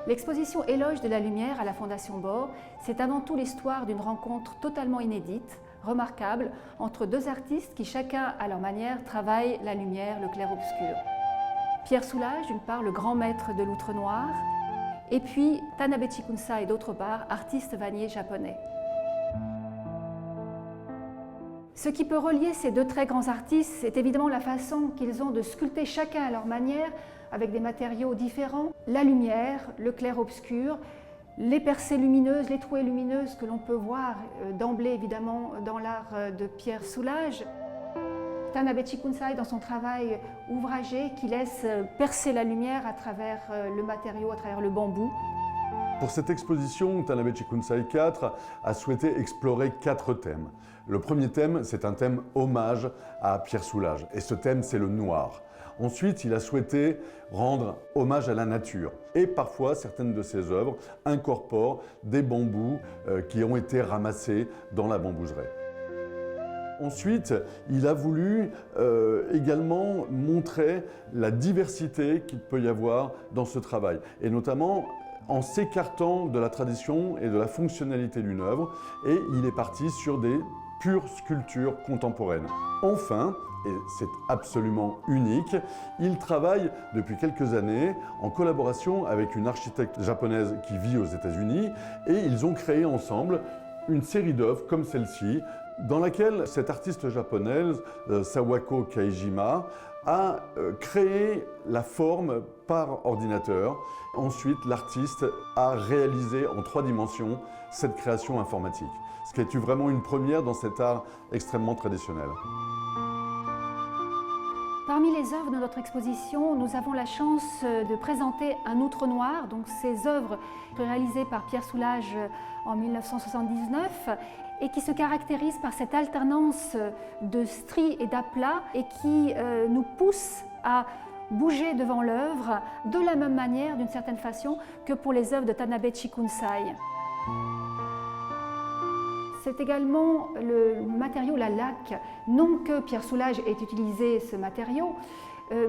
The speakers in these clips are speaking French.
L'exposition Éloge de la lumière à la Fondation Bord, c'est avant tout l'histoire d'une rencontre totalement inédite, remarquable, entre deux artistes qui chacun à leur manière travaillent la lumière, le clair-obscur. Pierre Soulages, d'une part, le grand maître de l'outre noir, et puis Tanabe Chikunsai, d'autre part, artiste vannier japonais. Ce qui peut relier ces deux très grands artistes, c'est évidemment la façon qu'ils ont de sculpter chacun à leur manière, avec des matériaux différents, la lumière, le clair-obscur, les percées lumineuses, les trouées lumineuses que l'on peut voir d'emblée évidemment dans l'art de Pierre Soulages. Tanabe Chikunsai dans son travail ouvragé qui laisse percer la lumière à travers le matériau, à travers le bambou. Pour cette exposition, Tanabe Chikunsai 4 a souhaité explorer 4 thèmes. Le premier thème, c'est un thème hommage à Pierre Soulages, et ce thème, c'est le noir. Ensuite, il a souhaité rendre hommage à la nature. Et parfois, certaines de ses œuvres incorporent des bambous qui ont été ramassés dans la bambouseraie. Ensuite, il a voulu également montrer la diversité qu'il peut y avoir dans ce travail, et notamment en s'écartant de la tradition et de la fonctionnalité d'une œuvre, et il est parti sur des pures sculptures contemporaines. Enfin, et c'est absolument unique, il travaille depuis quelques années en collaboration avec une architecte japonaise qui vit aux États-Unis, et ils ont créé ensemble une série d'œuvres comme celle-ci, dans laquelle cette artiste japonaise, Sawako Kaijima, a créé la forme par ordinateur. Ensuite, l'artiste a réalisé en 3 dimensions cette création informatique, ce qui est vraiment une première dans cet art extrêmement traditionnel. Parmi les œuvres de notre exposition, nous avons la chance de présenter un outre noir, donc ces œuvres réalisées par Pierre Soulages en 1979 et qui se caractérisent par cette alternance de stries et d'aplats et qui nous poussent à bouger devant l'œuvre de la même manière, d'une certaine façon, que pour les œuvres de Tanabe Chikunsai. C'est également le matériau, la laque. Non que Pierre Soulages ait utilisé ce matériau,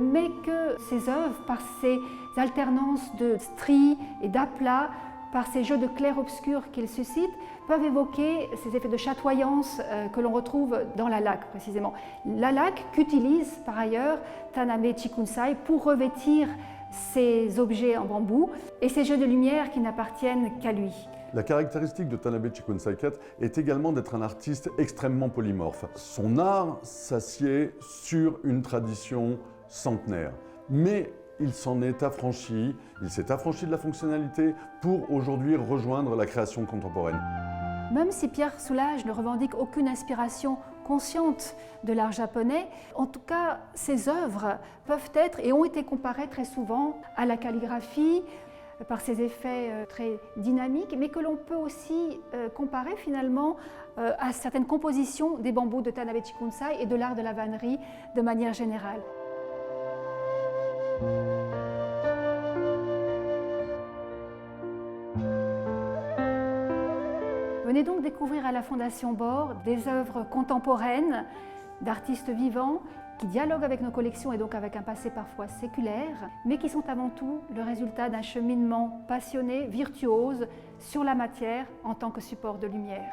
mais que ses œuvres, par ces alternances de stries et d'aplats, par ces jeux de clair-obscur qu'il suscite, peuvent évoquer ces effets de chatoyance que l'on retrouve dans la laque précisément. La laque qu'utilise par ailleurs Tanabe Chikunsai pour revêtir ces objets en bambou et ces jeux de lumière qui n'appartiennent qu'à lui. La caractéristique de Tanabe Chikunsai 4 est également d'être un artiste extrêmement polymorphe. Son art s'assied sur une tradition centenaire, mais il s'en est affranchi, il s'est affranchi de la fonctionnalité pour aujourd'hui rejoindre la création contemporaine. Même si Pierre Soulages ne revendique aucune inspiration consciente de l'art japonais, en tout cas ses œuvres peuvent être et ont été comparées très souvent à la calligraphie, par ses effets très dynamiques, mais que l'on peut aussi comparer finalement à certaines compositions des bambous de Tanabe Chikunsai et de l'art de la vannerie de manière générale. Venez donc découvrir à la Fondation Bord des œuvres contemporaines d'artistes vivants qui dialoguent avec nos collections et donc avec un passé parfois séculaire, mais qui sont avant tout le résultat d'un cheminement passionné, virtuose, sur la matière en tant que support de lumière.